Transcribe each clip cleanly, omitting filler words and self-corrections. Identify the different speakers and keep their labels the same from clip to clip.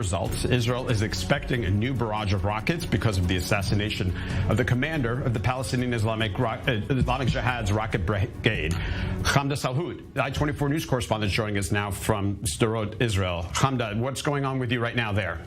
Speaker 1: Results. Israel is expecting a new barrage of rockets because of the assassination of the commander of the Palestinian Islamic Jihad's rocket brigade, Hamda Salhoud. The I-24 news correspondent joining us now from Sderot, Israel. Hamda, what's going on with you right now there?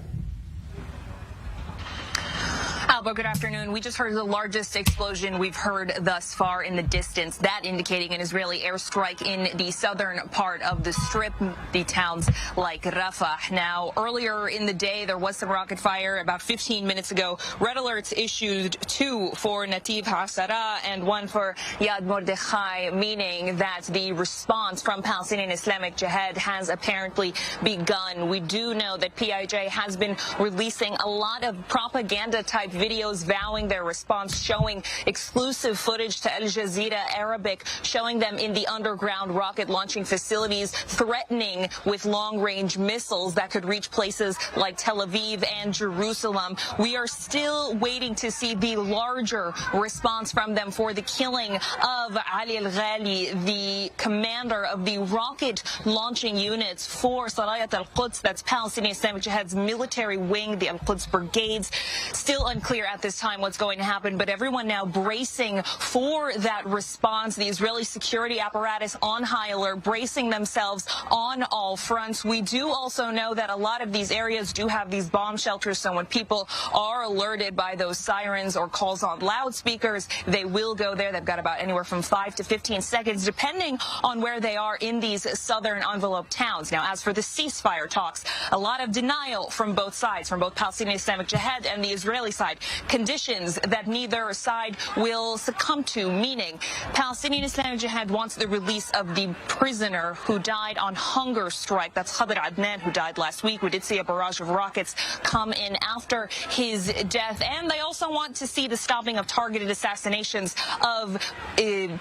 Speaker 2: Alba, good afternoon. We just heard the largest explosion we've heard thus far in the distance, that indicating an Israeli airstrike in the southern part of the Strip, the towns like Rafah. Now, earlier in the day, there was some rocket fire. About 15 minutes ago, red alerts issued, 2 for Nativ HaSara and 1 for Yad Mordechai, meaning that the response from Palestinian Islamic Jihad has apparently begun. We do know that PIJ has been releasing a lot of propaganda-type videos vowing their response, showing exclusive footage to Al Jazeera Arabic, showing them in the underground rocket launching facilities, threatening with long-range missiles that could reach places like Tel Aviv and Jerusalem. We are still waiting to see the larger response from them for the killing of Ali Al-Ghali, the commander of the rocket launching units for Sarayat al-Quds, that's Palestinian Islamic Jihad's military wing, the Al-Quds brigades. Still unclear at this time what's going to happen, but everyone now bracing for that response. The Israeli security apparatus on high alert, bracing themselves on all fronts. We do also know that a lot of these areas do have these bomb shelters, so when people are alerted by those sirens or calls on loudspeakers, they will go there. They've got about anywhere from 5 to 15 seconds, depending on where they are in these southern envelope towns. Now, as for the ceasefire talks, a lot of denial from both sides, from both Palestinian Islamic Jihad and the Israeli side. Conditions that neither side will succumb to, meaning Palestinian Islamic Jihad wants the release of the prisoner who died on hunger strike. That's Khadir Adnan, who died last week. We did see a barrage of rockets come in after his death. And they also want to see the stopping of targeted assassinations of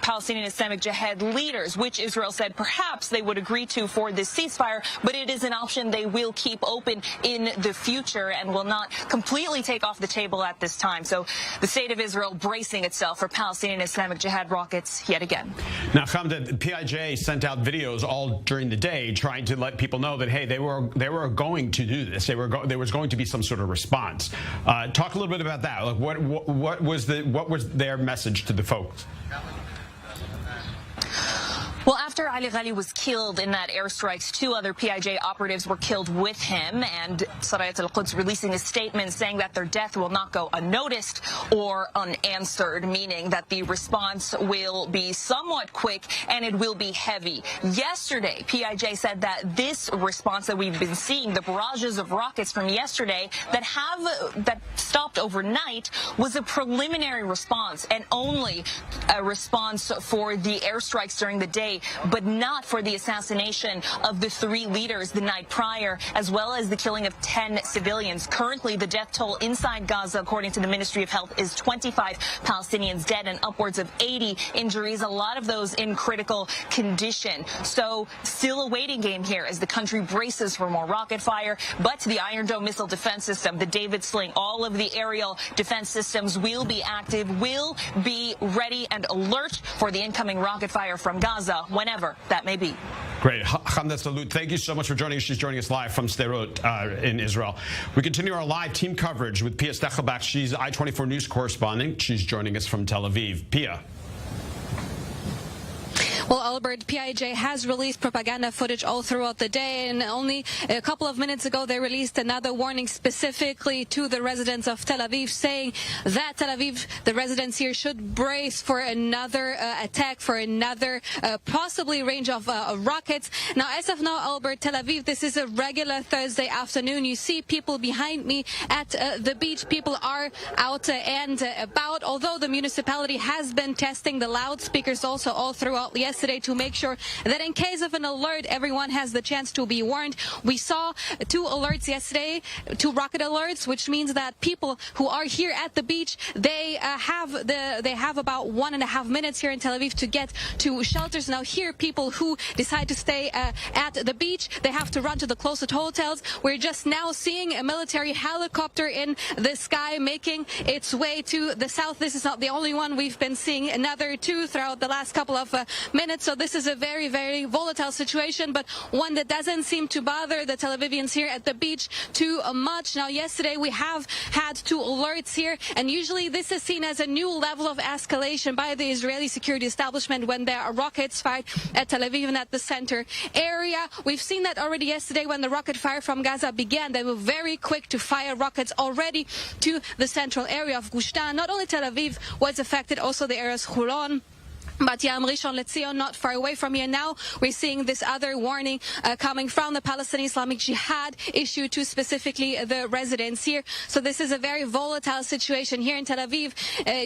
Speaker 2: Palestinian Islamic Jihad leaders, which Israel said perhaps they would agree to for this ceasefire, but it is an option they will keep open in the future and will not completely take off the table at this time. So the state of Israel bracing itself for Palestinian Islamic Jihad rockets yet again.
Speaker 1: Now, Hamda, the PIJ sent out videos all during the day trying to let people know that, hey, they were going to do this. There was going to be some sort of response. Talk a little bit about that. Like, what was their message to the folks?
Speaker 2: Well, after Ali Ghali was killed in that airstrikes, 2 other PIJ operatives were killed with him, and Sarayat al-Quds releasing a statement saying that their death will not go unnoticed or unanswered, meaning that the response will be somewhat quick and it will be heavy. Yesterday, PIJ said that this response that we've been seeing, the barrages of rockets from yesterday that stopped overnight, was a preliminary response and only a response for the airstrikes during the day, but not for the assassination of the 3 leaders the night prior, as well as the killing of 10 civilians. Currently, the death toll inside Gaza, according to the Ministry of Health, is 25 Palestinians dead and upwards of 80 injuries, a lot of those in critical condition. So still a waiting game here as the country braces for more rocket fire, but the Iron Dome missile defense system, the David Sling, all of the aerial defense systems will be active, will be ready and alert for the incoming rocket fire from Gaza, whenever that may be.
Speaker 1: Great. Hamda Salhoud, thank you so much for joining us. She's joining us live from Sderot in Israel. We continue our live team coverage with Pia Stechelbach. She's I-24 news correspondent. She's joining us from Tel Aviv. Pia.
Speaker 3: Well, Albert, PIJ has released propaganda footage all throughout the day, and only a couple of minutes ago they released another warning specifically to the residents of Tel Aviv, saying that Tel Aviv, the residents here, should brace for another attack, for another possibly range of rockets. Now, as of now, Albert, Tel Aviv, this is a regular Thursday afternoon. You see people behind me at the beach. People are out and about, although the municipality has been testing the loudspeakers also all throughout yesterday to make sure that in case of an alert, everyone has the chance to be warned. We saw 2 alerts yesterday, 2 rocket alerts, which means that people who are here at the beach, they have about 1.5 minutes here in Tel Aviv to get to shelters. Now here, people who decide to stay at the beach, they have to run to the closest hotels. We're just now seeing a military helicopter in the sky making its way to the south. This is not the only one. We've been seeing another 2 throughout the last couple of minutes. minutes. So this is a very, very volatile situation, but one that doesn't seem to bother the Tel Avivians here at the beach too much. Now, yesterday we have had 2 alerts here, and usually this is seen as a new level of escalation by the Israeli security establishment when there are rockets fired at Tel Aviv and at the center area. We've seen that already yesterday when the rocket fire from Gaza began. They were very quick to fire rockets already to the central area of Gush Dan. Not only Tel Aviv was affected, also the areas Holon, Bat Yam, Rishon LeZion, not far away from here. Now we're seeing this other warning coming from the Palestinian Islamic Jihad issued to specifically the residents here. So this is a very volatile situation here in Tel Aviv.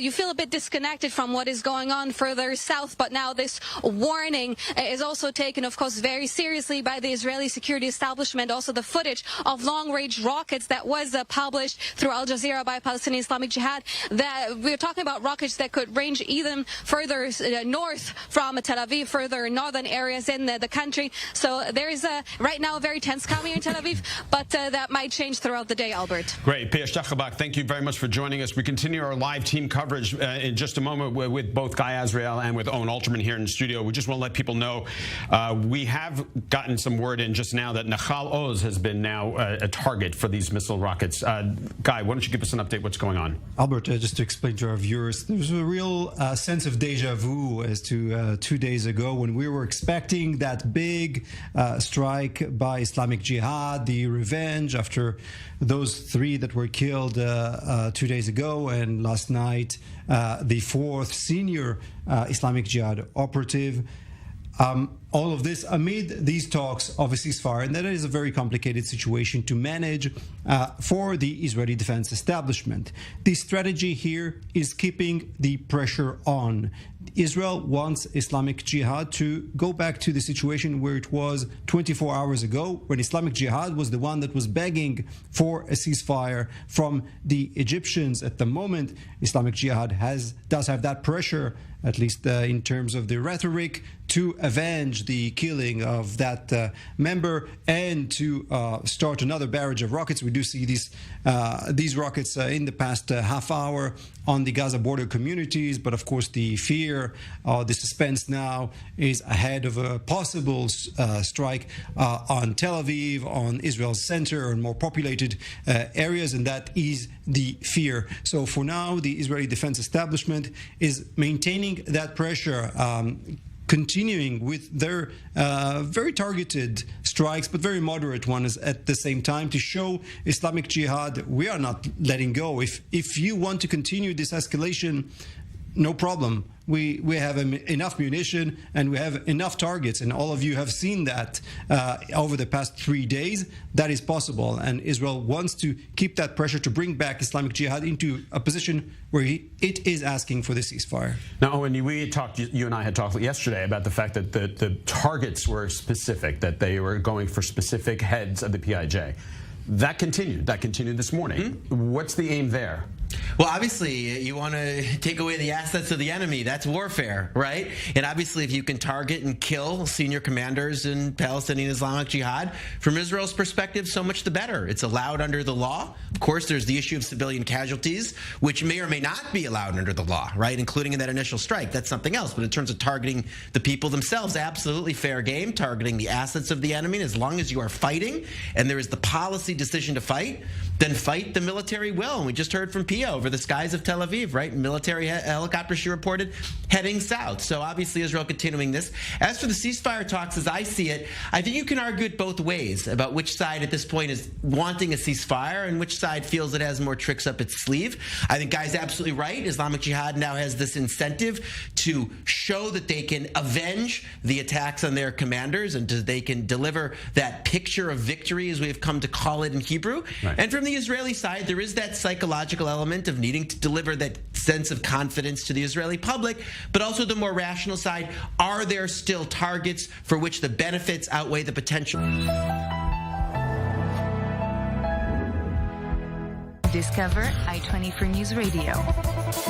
Speaker 3: You feel a bit disconnected from what is going on further south, but now this warning is also taken, of course, very seriously by the Israeli security establishment. Also the footage of long-range rockets that was published through Al Jazeera by Palestinian Islamic Jihad. That we're talking about rockets that could range even further north from Tel Aviv, further northern areas in the country. So there is right now a very tense calm here in Tel Aviv, but that might change throughout the day, Albert.
Speaker 1: Great. Pia Shechabak, thank you very much for joining us. We continue our live team coverage in just a moment with both Guy Azrael and with Owen Alterman here in the studio. We just want to let people know we have gotten some word in just now that Nahal Oz has been now a target for these missile rockets. Guy, why don't you give us an update what's going on?
Speaker 4: Albert, just to explain to our viewers, there's a real sense of deja vu as to 2 days ago when we were expecting that big strike by Islamic Jihad, the revenge after those 3 that were killed 2 days ago, and last night the 4th senior Islamic Jihad operative. All of this amid these talks of a ceasefire, and that is a very complicated situation to manage for the Israeli defense establishment. The strategy here is keeping the pressure on. Israel wants Islamic Jihad to go back to the situation where it was 24 hours ago, when Islamic Jihad was the one that was begging for a ceasefire from the Egyptians. At the moment, Islamic Jihad does have that pressure, at least in terms of the rhetoric, to avenge the killing of that member and to start another barrage of rockets. We do see these rockets in the past half hour on the Gaza border communities, but of course the fear, the suspense now is ahead of a possible strike on Tel Aviv, on Israel's center and more populated areas, and that is the fear. So for now, the Israeli defense establishment is maintaining that pressure, continuing with their very targeted strikes, but very moderate ones at the same time, to show Islamic Jihad we are not letting go. If you want to continue this escalation, no problem. We have enough munition and we have enough targets, and all of you have seen that over the past 3 days. That is possible, and Israel wants to keep that pressure to bring back Islamic Jihad into a position where it is asking for the ceasefire.
Speaker 1: Now, Owen, you and I had talked yesterday about the fact that the targets were specific, that they were going for specific heads of the PIJ. That continued this morning. What's the aim there?
Speaker 5: Well, obviously, you want to take away the assets of the enemy. That's warfare, right? And obviously, if you can target and kill senior commanders in Palestinian Islamic Jihad, from Israel's perspective, so much the better. It's allowed under the law. Of course, there's the issue of civilian casualties, which may or may not be allowed under the law, right? Including in that initial strike. That's something else. But in terms of targeting the people themselves, absolutely fair game. Targeting the assets of the enemy. As long as you are fighting and there is the policy decision to fight, then fight the military will. And we just heard from Pia over the skies of Tel Aviv, right? Military helicopters, she reported, heading south. So obviously Israel continuing this. As for the ceasefire talks, as I see it, I think you can argue it both ways about which side at this point is wanting a ceasefire and which side feels it has more tricks up its sleeve. I think Guy's absolutely right. Islamic Jihad now has this incentive to show that they can avenge the attacks on their commanders and they can deliver that picture of victory, as we have come to call it in Hebrew.
Speaker 1: Right.
Speaker 5: And from the Israeli side, there is that psychological element of needing to deliver that sense of confidence to the Israeli public, but also the more rational side, are there still targets for which the benefits outweigh the potential?
Speaker 6: Discover I-24 News Radio.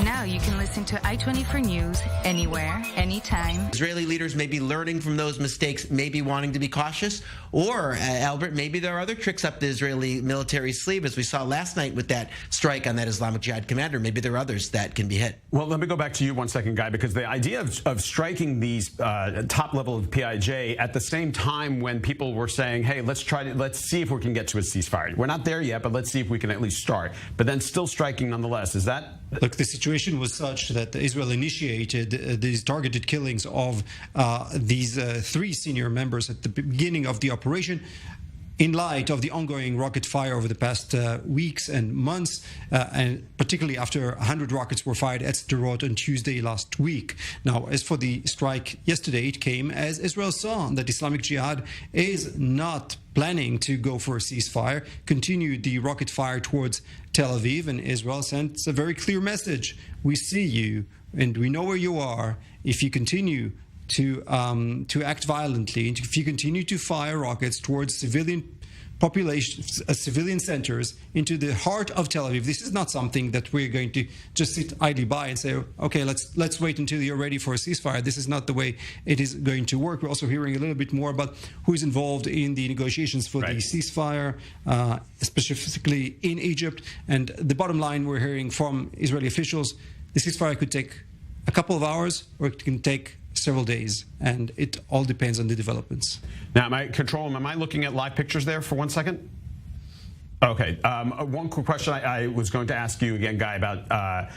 Speaker 6: Now you can listen to I-24 News anywhere, anytime.
Speaker 5: Israeli leaders may be learning from those mistakes, maybe wanting to be cautious, or, Albert, maybe there are other tricks up the Israeli military sleeve, as we saw last night with that strike on that Islamic Jihad commander. Maybe there are others that can be hit.
Speaker 1: Well, let me go back to you 1 second, Guy, because the idea of striking these top level of PIJ at the same time when people were saying, hey, let's see if we can get to a ceasefire. We're not there yet, but let's see if we can at least start. But then still striking nonetheless. Is that?
Speaker 4: Look, the situation was such that Israel initiated these targeted killings of these 3 senior members at the beginning of the operation, in light of the ongoing rocket fire over the past weeks and months, and particularly after 100 rockets were fired at Sderot on Tuesday last week. Now, as for the strike yesterday, it came as Israel saw that Islamic Jihad is not planning to go for a ceasefire, continued the rocket fire towards Tel Aviv, and Israel sent a very clear message. We see you, and we know where you are. If you continue to act violently, and if you continue to fire rockets towards civilian populations, civilian centers into the heart of Tel Aviv, this is not something that we're going to just sit idly by and say, okay, let's wait until you're ready for a ceasefire. This is not the way it is going to work. We're also hearing a little bit more about who is involved in the negotiations for the ceasefire, specifically in Egypt. And the bottom line we're hearing from Israeli officials, the ceasefire could take a couple of hours, or it can take several days, and it all depends on the developments.
Speaker 1: Now, am I looking at live pictures there for 1 second? Okay. One quick question I was going to ask you again, Guy, about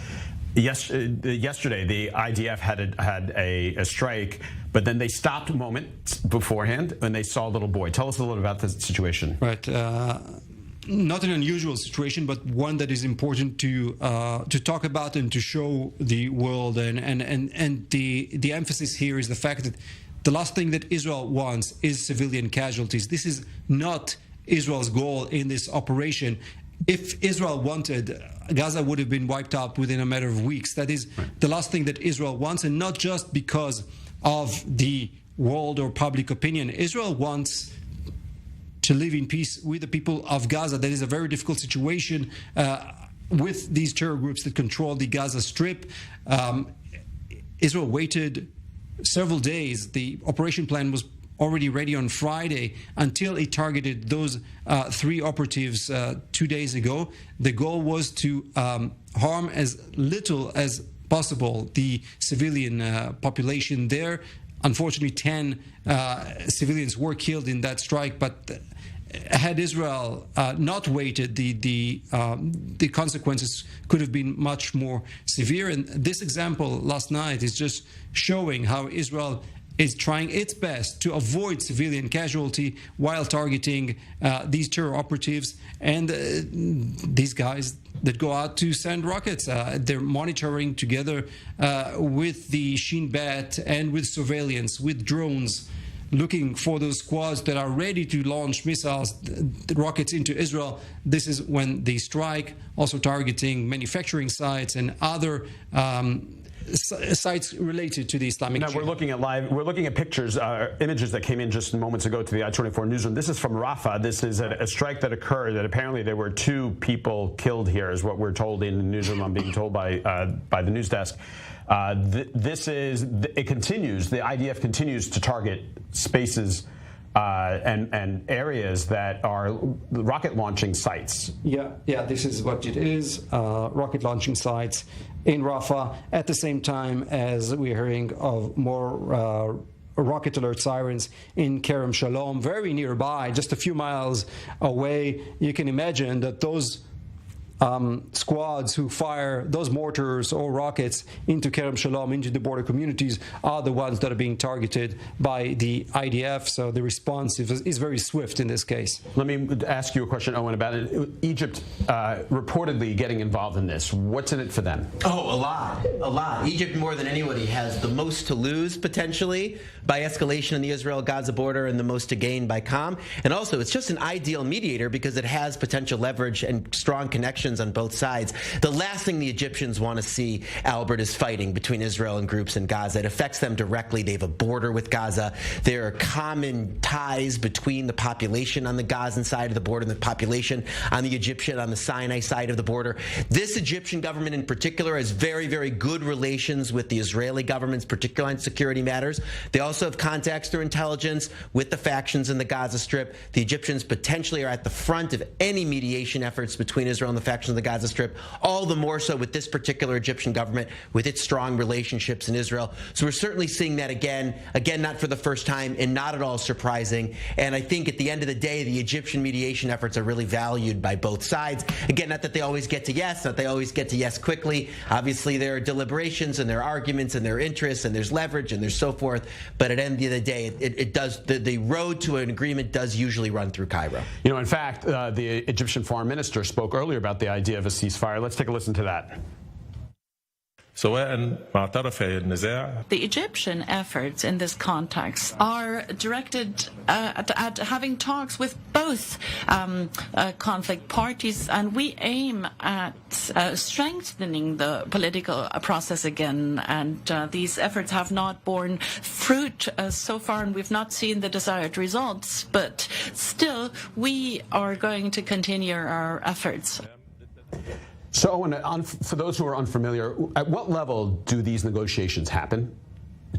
Speaker 1: yesterday the IDF had a strike, but then they stopped a moment beforehand when they saw a little boy. Tell us a little about the situation.
Speaker 4: Right. Not an unusual situation, but one that is important to talk about and to show the world. And the emphasis here is the fact that the last thing that Israel wants is civilian casualties. This is not Israel's goal in this operation. If Israel wanted, Gaza would have been wiped out within a matter of weeks. That is the last thing that Israel wants, and not just because of the world or public opinion. Israel wants to live in peace with the people of Gaza. That is a very difficult situation with these terror groups that control the Gaza Strip. Israel waited several days. The operation plan was already ready on Friday until it targeted those 3 operatives 2 days ago. The goal was to harm as little as possible the civilian population there. Unfortunately, 10 civilians were killed in that strike, but had Israel not waited, the consequences could have been much more severe. And this example last night is just showing how Israel is trying its best to avoid civilian casualty while targeting these terror operatives and these guys that go out to send rockets. They're monitoring together with the Shin Bet and with surveillance, with drones, looking for those squads that are ready to launch missiles, rockets into Israel. This is when they strike, also targeting manufacturing sites and other sites related to the Islamic Jihad.
Speaker 1: We're looking at pictures, images that came in just moments ago to the I-24 newsroom. This is from Rafah. This is a strike that occurred that apparently there were 2 people killed here, is what we're told in the newsroom. I'm being told by the news desk. It continues. The IDF continues to target spaces and areas that are rocket launching sites.
Speaker 4: Yeah, this is what it is. Rocket launching sites in Rafah at the same time as we're hearing of more rocket alert sirens in Kerem Shalom, very nearby, just a few miles away. You can imagine that those squads who fire those mortars or rockets into Kerem Shalom, into the border communities, are the ones that are being targeted by the IDF. So the response is very swift in this case.
Speaker 1: Let me ask you a question, Owen, about it. Egypt reportedly getting involved in this. What's in it for them?
Speaker 5: Oh, a lot. Egypt, more than anybody, has the most to lose, potentially, by escalation in the Israel-Gaza border, and the most to gain by calm. And also, it's just an ideal mediator because it has potential leverage and strong connections positions on both sides. The last thing the Egyptians want to see, Albert, is fighting between Israel and groups in Gaza. It affects them directly. They have a border with Gaza. There are common ties between the population on the Gazan side of the border and the population on the Egyptian, on the Sinai side of the border. This Egyptian government in particular has very, very good relations with the Israeli governments, particularly on security matters. They also have contacts through intelligence with the factions in the Gaza Strip. The Egyptians potentially are at the front of any mediation efforts between Israel and the factions of the Gaza Strip, all the more so with this particular Egyptian government, with its strong relationships in Israel. So we're certainly seeing that again, not for the first time and not at all surprising. And I think at the end of the day, the Egyptian mediation efforts are really valued by both sides. Again, not that they always get to yes, not they always get to yes quickly. Obviously, there are deliberations and there are arguments and there are interests and there's leverage and there's so forth. But at the end of the day, it does, the road to an agreement does usually run through Cairo.
Speaker 1: You know, in fact, the Egyptian foreign minister spoke earlier about the idea of a ceasefire. Let's take a listen to that.
Speaker 7: The
Speaker 8: Egyptian efforts in this context are directed at having talks with both conflict parties, and we aim at strengthening the political process again. And these efforts have not borne fruit so far, and we've not seen the desired results. But still, we are going to continue our efforts.
Speaker 1: So, Owen, for those who are unfamiliar, at what level do these negotiations happen?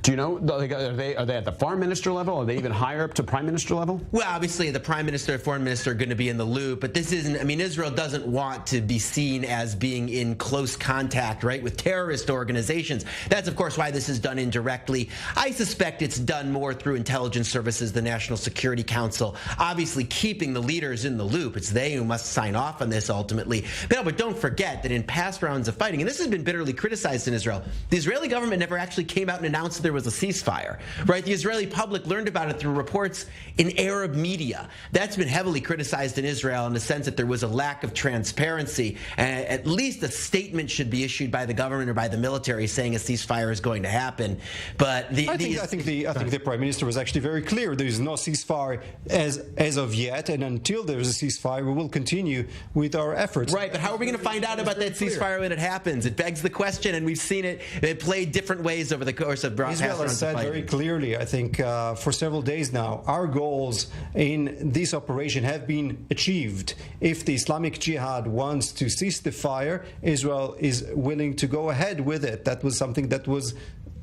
Speaker 1: Do you know? Are they at the foreign minister level? Are they even higher up to prime minister level?
Speaker 5: Well, obviously, the prime minister and foreign minister are going to be in the loop, but this isn't, I mean, Israel doesn't want to be seen as being in close contact, right, with terrorist organizations. That's, of course, why this is done indirectly. I suspect it's done more through intelligence services, the National Security Council, obviously keeping the leaders in the loop. It's they who must sign off on this ultimately. But don't forget that in past rounds of fighting, and this has been bitterly criticized in Israel, the Israeli government never actually came out and announced there was a ceasefire, right? The Israeli public learned about it through reports in Arab media. That's been heavily criticized in Israel in the sense that there was a lack of transparency. At least a statement should be issued by the government or by the military saying a ceasefire is going to happen. But
Speaker 4: I think the prime minister was actually very clear. There is no ceasefire as of yet, and until there is a ceasefire, we will continue with our efforts.
Speaker 5: Right, but how are we going to find out about that ceasefire when it happens? It begs the question, and we've seen it played different ways over the course of
Speaker 4: Israel has said very clearly, I think, for several days now, our goals in this operation have been achieved. If the Islamic Jihad wants to cease the fire, Israel is willing to go ahead with it. That was something that was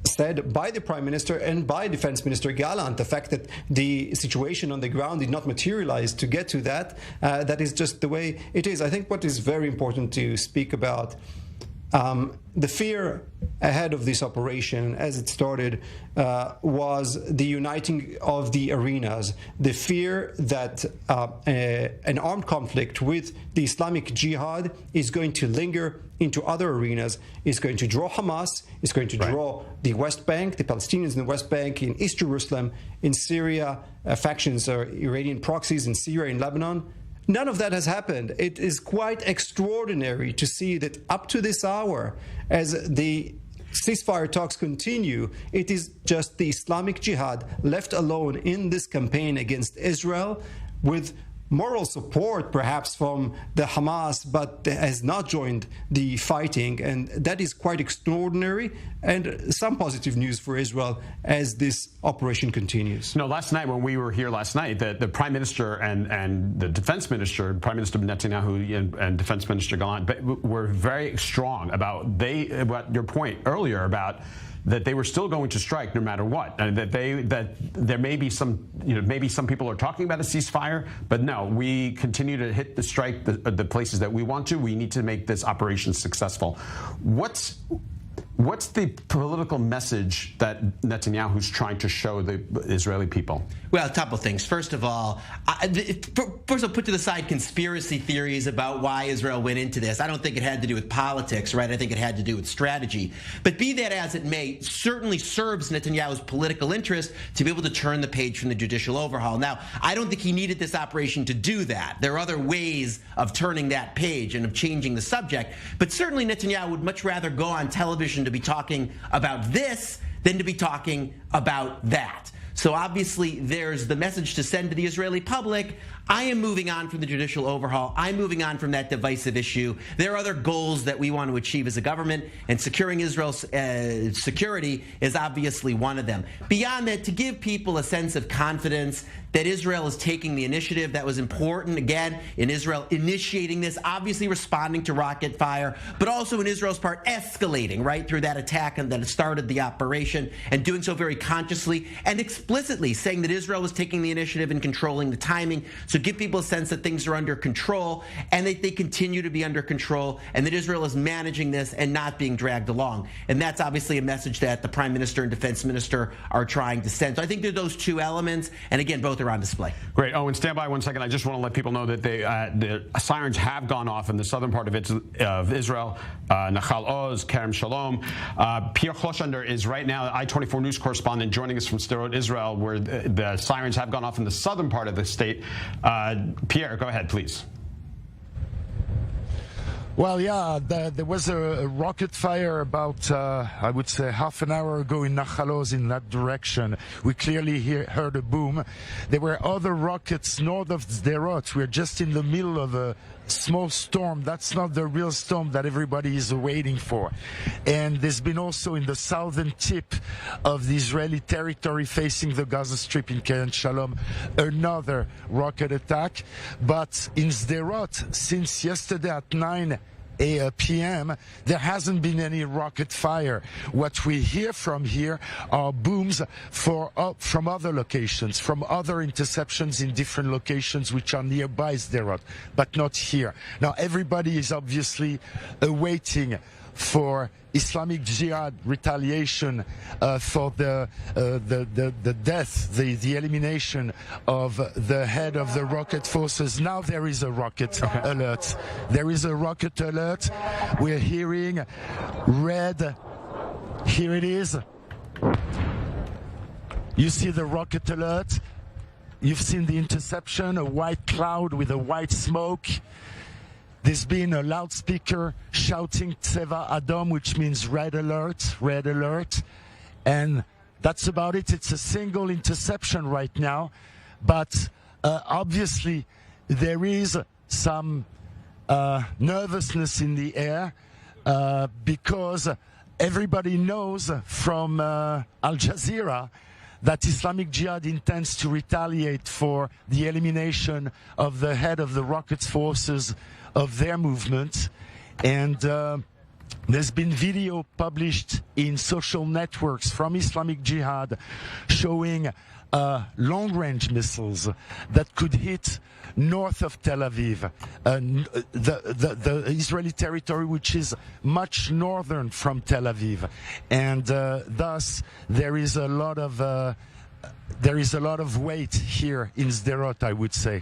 Speaker 4: said by the Prime Minister and by Defense Minister Gallant. The fact that the situation on the ground did not materialize to get to that, that is just the way it is. I think what is very important to speak about, the fear ahead of this operation, as it started, was the uniting of the arenas. The fear that an armed conflict with the Islamic Jihad is going to linger into other arenas, is going to draw Hamas, is going to draw the West Bank, the Palestinians in the West Bank, in East Jerusalem, in Syria, factions or Iranian proxies in Syria and Lebanon. None of that has happened. It is quite extraordinary to see that up to this hour, as the ceasefire talks continue, it is just the Islamic Jihad left alone in this campaign against Israel, with moral support perhaps from the Hamas, but has not joined the fighting, and that is quite extraordinary, and some positive news for Israel as this operation continues.
Speaker 1: No, last night when we were here last night, the Prime Minister and the Defense Minister, Prime Minister Netanyahu and Defense Minister Gallant, were very strong about your point earlier about that they were still going to strike no matter what, and that there may be some, maybe some people are talking about a ceasefire, but no, we continue to hit the strike the places that we want to. We need to make this operation successful. What's the political message that Netanyahu's trying to show the Israeli people?
Speaker 5: Well, a couple things. First of all, first I'll put to the side conspiracy theories about why Israel went into this. I don't think it had to do with politics, right? I think it had to do with strategy. But be that as it may, certainly serves Netanyahu's political interest to be able to turn the page from the judicial overhaul. Now, I don't think he needed this operation to do that. There are other ways of turning that page and of changing the subject. But certainly Netanyahu would much rather go on television to be talking about this than to be talking about that. So obviously there's the message to send to the Israeli public: I am moving on from the judicial overhaul. I'm moving on from that divisive issue. There are other goals that we want to achieve as a government, and securing Israel's security is obviously one of them. Beyond that, to give people a sense of confidence that Israel is taking the initiative. That was important, again, in Israel initiating this, obviously responding to rocket fire, but also in Israel's part escalating right through that attack and that started the operation, and doing so very consciously and explicitly, saying that Israel was taking the initiative and controlling the timing. So give people a sense that things are under control and that they continue to be under control, and that Israel is managing this and not being dragged along. And that's obviously a message that the Prime Minister and Defense Minister are trying to send. So I think there are those two elements, and again, both are on display.
Speaker 1: Great. Owen, stand by 1 second. I just want to let people know that the sirens have gone off in the southern part of Israel, Nachal Oz, Kerem Shalom. Pierre Clochander is right now I-24 News correspondent joining us from Sderot, Israel, where the sirens have gone off in the southern part of the state. Pierre, go ahead, please.
Speaker 7: Well, yeah, there was a rocket fire about, I would say, half an hour ago in Nachal Oz in that direction. We clearly heard a boom. There were other rockets north of Sderot. We're just in the middle of a small storm. That's not the real storm that everybody is waiting for. And there's been also in the southern tip of the Israeli territory facing the Gaza Strip in Kerem Shalom another rocket attack. But in Sderot, since yesterday at 9 p.m., there hasn't been any rocket fire. What we hear from here are booms from other locations, from other interceptions in different locations which are nearby Sderot, but not here. Now, everybody is obviously awaiting for Islamic Jihad retaliation for the death, the elimination of the head of the rocket forces. Now there is a rocket alert. There is a rocket alert. We're hearing red. Here it is. You see the rocket alert. You've seen the interception, a white cloud with a white smoke. There's been a loudspeaker shouting Tseva Adom, which means red alert, red alert. And that's about it. It's a single interception right now. But obviously, there is some nervousness in the air because everybody knows from Al Jazeera that Islamic Jihad intends to retaliate for the elimination of the head of the rocket forces of their movement. And there's been video published in social networks from Islamic Jihad showing long-range missiles that could hit north of Tel Aviv, the Israeli territory, which is much northern from Tel Aviv, and thus there is a lot of weight here in Sderot, I would say.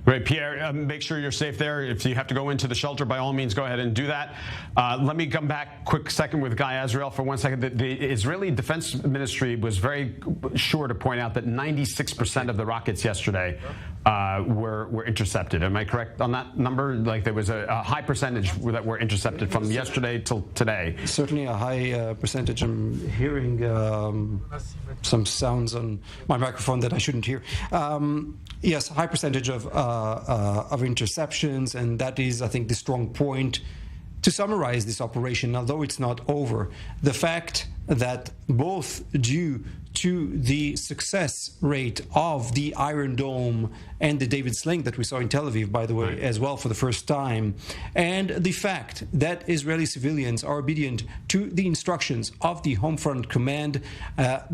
Speaker 1: Great, Pierre. Make sure you're safe there. If you have to go into the shelter, by all means, go ahead and do that. Let me come back quick second with Guy Azrael for 1 second. The Israeli Defense Ministry was very sure to point out that 96% of the rockets yesterday were intercepted. Am I correct on that number? Like there was a high percentage that were intercepted from yesterday till today.
Speaker 4: Certainly a high percentage. I'm hearing some sounds on my microphone that I shouldn't hear. Yes, a high percentage of interceptions, and that is, I think, the strong point to summarize this operation, although it's not over. The fact that both due to the success rate of the Iron Dome and the David Sling that we saw in Tel Aviv, by the way, as well for the first time, and the fact that Israeli civilians are obedient to the instructions of the Home Front Command,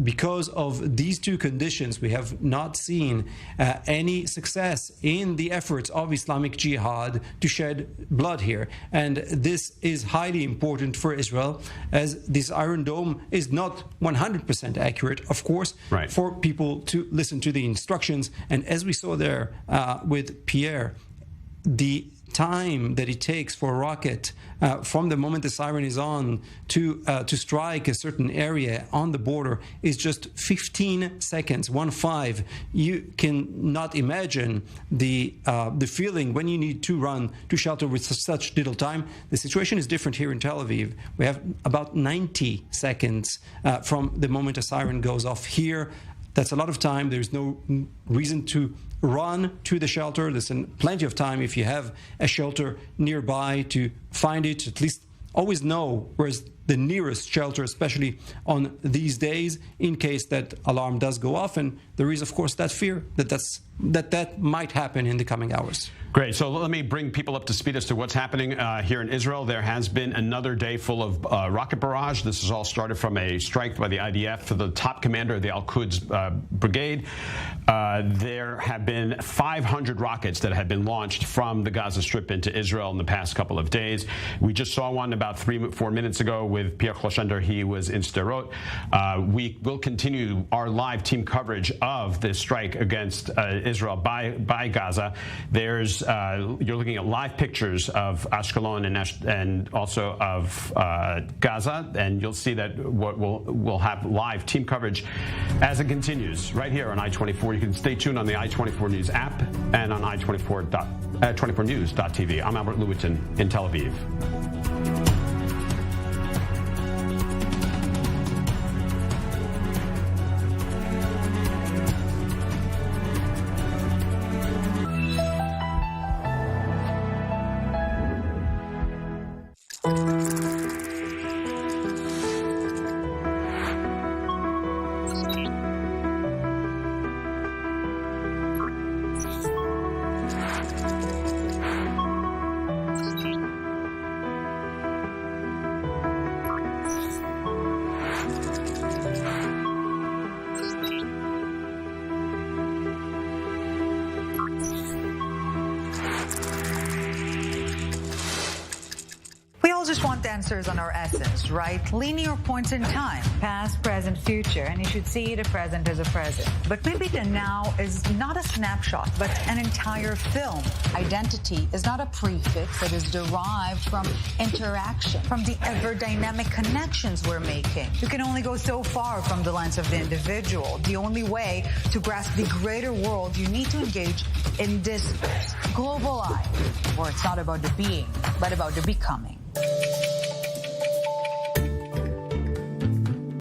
Speaker 4: because of these two conditions, we have not seen any success in the efforts of Islamic Jihad to shed blood here. And this is highly important for Israel, as this Iron Dome is not 100% accurate, of course,
Speaker 1: right,
Speaker 4: for people to listen to the instructions. And as we saw there with Pierre, the time that it takes for a rocket from the moment the siren is on to strike a certain area on the border is just 15 seconds, 1-5. You cannot imagine the feeling when you need to run to shelter with such little time. The situation is different here in Tel Aviv. We have about 90 seconds from the moment a siren goes off here. That's a lot of time. There's no reason to run to the shelter. There's plenty of time if you have a shelter nearby to find it. At least always know where's the nearest shelter, especially on these days, in case that alarm does go off. And there is, of course, that fear that might happen in the coming hours.
Speaker 1: Great. So let me bring people up to speed as to what's happening here in Israel. There has been another day full of rocket barrage. This has all started from a strike by the IDF for the top commander of the Al-Quds brigade. There have been 500 rockets that have been launched from the Gaza Strip into Israel in the past couple of days. We just saw one about 3-4 minutes ago with Pierre Clochender. He was in Sderot. We will continue our live team coverage of the strike against Israel by Gaza. There's you're looking at live pictures of Ashkelon and also of Gaza, and you'll see that we'll have live team coverage as it continues right here on I-24. You can stay tuned on the I-24 News app and on i24news.tv. I'm Albert Lewitton in Tel Aviv.
Speaker 9: Just want answers on our essence, right? Linear points in time, past, present, future, and you should see the present as a present. But maybe the now is not a snapshot, but an entire film. Identity is not a prefix that is derived from interaction, from the ever-dynamic connections we're making. You can only go so far from the lens of the individual. The only way to grasp the greater world, you need to engage in this global eye, where it's not about the being, but about the becoming.